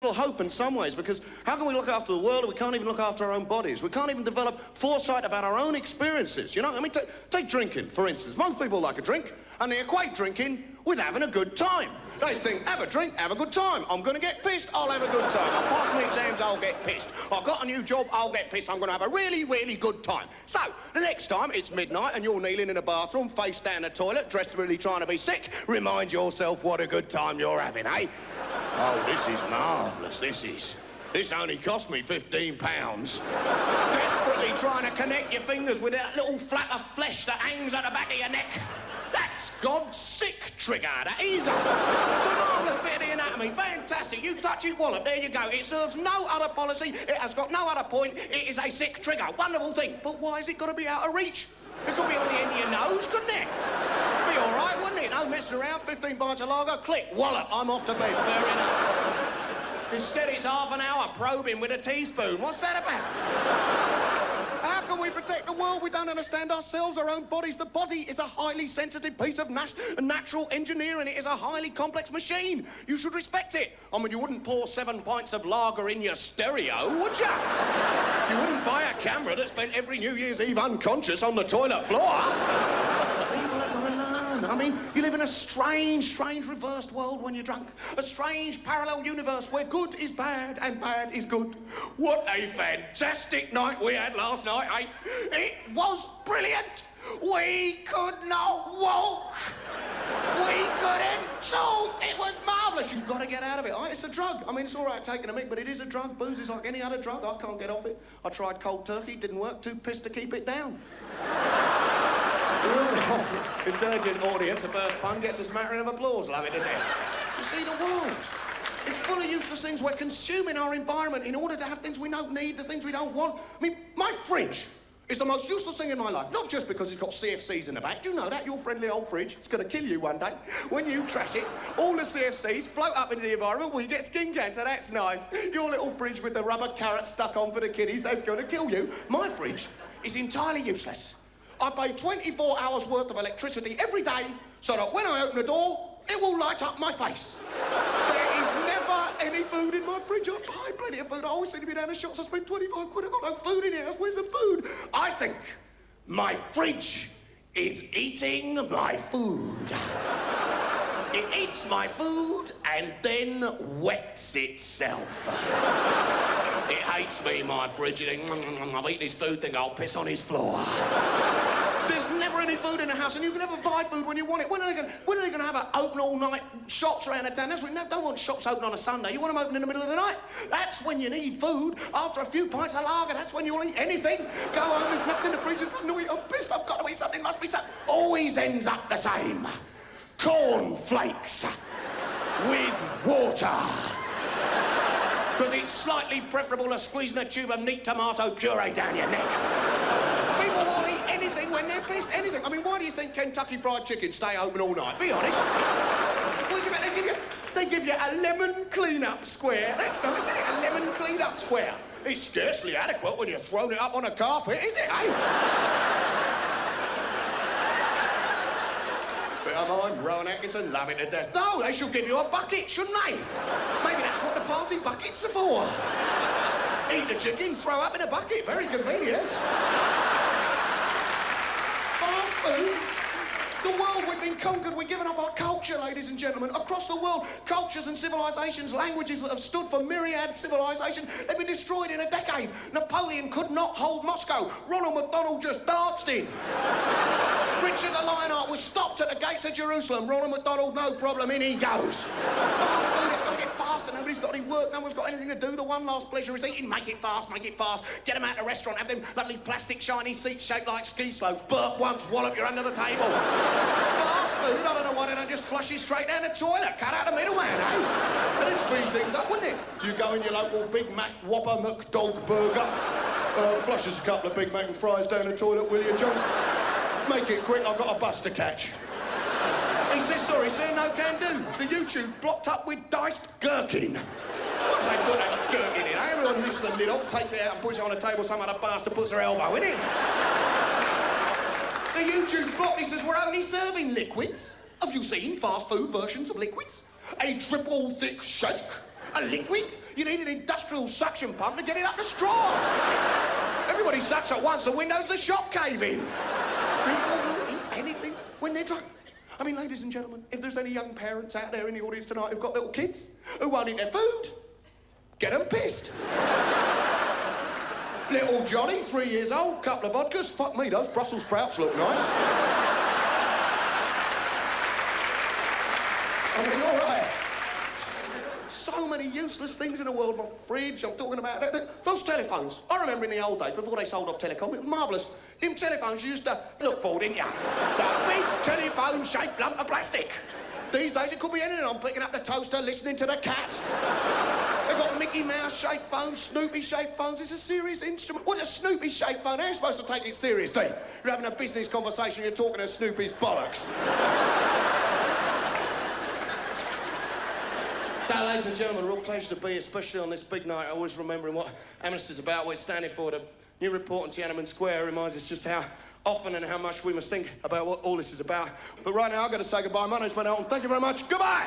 little hope in some ways, because how can we look after the world if we can't even look after our own bodies? We can't even develop foresight about our own experiences, you know? I mean, take drinking, for instance. Most people like a drink, and they equate drinking with having a good time. They think, have a drink, have a good time. I'm going to get pissed, I'll have a good time. I'll pass my exams, I'll get pissed. I've got a new job, I'll get pissed. I'm going to have a really, really good time. So, the next time it's midnight and you're kneeling in a bathroom, face down the toilet, dressed really trying to be sick, remind yourself what a good time you're having, eh? Oh, this is marvellous, This only cost me £15. Desperately trying to connect your fingers with that little flap of flesh that hangs at the back of your neck. That's God's sick trigger, that is. It's a marvellous bit of the anatomy, fantastic. You touch it, wallop, there you go. It serves no other policy, it has got no other point, it is a sick trigger. Wonderful thing. But why has it got to be out of reach? It could be on the end of your nose, couldn't it? Be all right, wouldn't it? No messing around, 15 pints of lager, click, wallop, I'm off to bed, fair enough. Instead, it's half an hour probing with a teaspoon. What's that about? How can we protect the world? We don't understand ourselves, our own bodies. The body is a highly sensitive piece of natural engineering. It is a highly complex machine. You should respect it. I mean, you wouldn't pour 7 pints of lager in your stereo, would you? You wouldn't buy a camera that spent every New Year's Eve unconscious on the toilet floor. People are gonna learn. I mean, you live in a strange reversed world when you're drunk. A strange parallel universe where good is bad and bad is good. What a fantastic night we had last night, eh? It was brilliant. We could not walk. We couldn't talk. It was marvellous. You've got to get out of it. It's a drug. I mean, it's all right taking a mick, but it is a drug. Booze is like any other drug. I can't get off it. I tried cold turkey, didn't work. Too pissed to keep it down. Intelligent audience, the first pun gets a smattering of applause. Love it to death. You see, the world, it's full of useless things. We're consuming our environment in order to have things we don't need, the things we don't want. I mean, my fridge is the most useless thing in my life. Not just because it's got CFCs in the back. Do you know that? Your friendly old fridge, it's going to kill you one day. When you trash it, all the CFCs float up into the environment. Well, you get skin cancer. That's nice. Your little fridge with the rubber carrot stuck on for the kiddies, that's going to kill you. My fridge is entirely useless. I pay 24 hours worth of electricity every day so that when I open the door, it will light up my face. There is never any food in my fridge. I buy plenty of food. I always seem to be down the shops. I spend 25 quid. I've got no food in here. Where's the food? I think my fridge is eating my food. It eats my food and then wets itself. It hates me, my fridge. I've eaten his food, think I'll piss on his floor. There's never any food in the house, and you can never buy food when you want it. When are they going to have open all night shops around the town? That's when you don't want shops open on a Sunday. You want them open in the middle of the night. That's when you need food. After a few pints of lager, that's when you'll eat anything. Go home, there's nothing in the fridge, there's nothing to eat. I'm pissed, I've got to eat something, must be something. Always ends up the same. Cornflakes with water. Because it's slightly preferable to squeezing a tube of neat tomato puree down your neck. People will eat anything when they're pissed, anything. I mean, why do you think Kentucky Fried Chicken stay open all night? Be honest. What do you mean? They give you a lemon clean-up square. That's nice, isn't it? A lemon clean-up square. It's scarcely adequate when you're throwing it up on a carpet, is it, eh? Bit of mine, Rowan Atkinson, love it to death. No, they should give you a bucket, shouldn't they? Maybe that's what the party buckets are for. Eat the chicken, throw up in a bucket. Very convenient. Fast food. The world, we've been conquered. We've given up our culture, ladies and gentlemen. Across the world, cultures and civilizations, languages that have stood for myriad civilization, they've been destroyed in a decade. Napoleon could not hold Moscow. Ronald McDonald just danced in. Richard the Lionheart was stopped at the gates of Jerusalem. Ronald McDonald, no problem, in he goes. Fast food, it's got to get faster. Nobody's got any work, no one's got anything to do. The one last pleasure is eating. Make it fast, make it fast. Get them out of the restaurant, have them lovely plastic shiny seats shaped like ski slopes. Burp once, wallop, you're under the table. Fast food, I don't know why they don't just flush you straight down the toilet. Cut out the middleman, eh? That'd speed things up, wouldn't it? You go in your local Big Mac Whopper McDog burger. Flush us a couple of Big Mac and fries down the toilet, will you, John? Make it quick, I've got a bus to catch. He says, sorry, sir, no can do. The YouTube's blocked up with diced gherkin. What have they put that gherkin in? Everyone lifts the lid off, takes it out and puts it on the table, some other bastard puts her elbow in it. The YouTube's blocked, he says, we're only serving liquids. Have you seen fast food versions of liquids? A triple thick shake, A liquid? You need an industrial suction pump to get it up the straw. Everybody sucks at once, the windows, the shop cave in. People will eat anything when they're drunk. I mean, ladies and gentlemen, if there's any young parents out there in the audience tonight who've got little kids who won't eat their food, get them pissed. Little Johnny, 3 years old, couple of vodkas. Fuck me, those Brussels sprouts look nice. I mean, all right. So many useless things in the world. My fridge, I'm talking about those telephones. I remember in the old days, before they sold off telecom, it was marvellous. Them telephones you used to look for, didn't you? That big telephone-shaped lump of plastic. These days, it could be anything. I'm picking up the toaster, listening to the cat. They've got Mickey Mouse-shaped phones, Snoopy-shaped phones. It's a serious instrument. What's a Snoopy-shaped phone? How are you supposed to take it seriously? You're having a business conversation, you're talking to Snoopy's bollocks. So, ladies and gentlemen, a real pleasure to be, especially on this big night. Always remembering what Amnesty's about, what it's standing for. The new report on Tiananmen Square reminds us just how often and how much we must think about what all this is about. But right now, I've got to say goodbye. My name's Ben Elton. Thank you very much. Goodbye!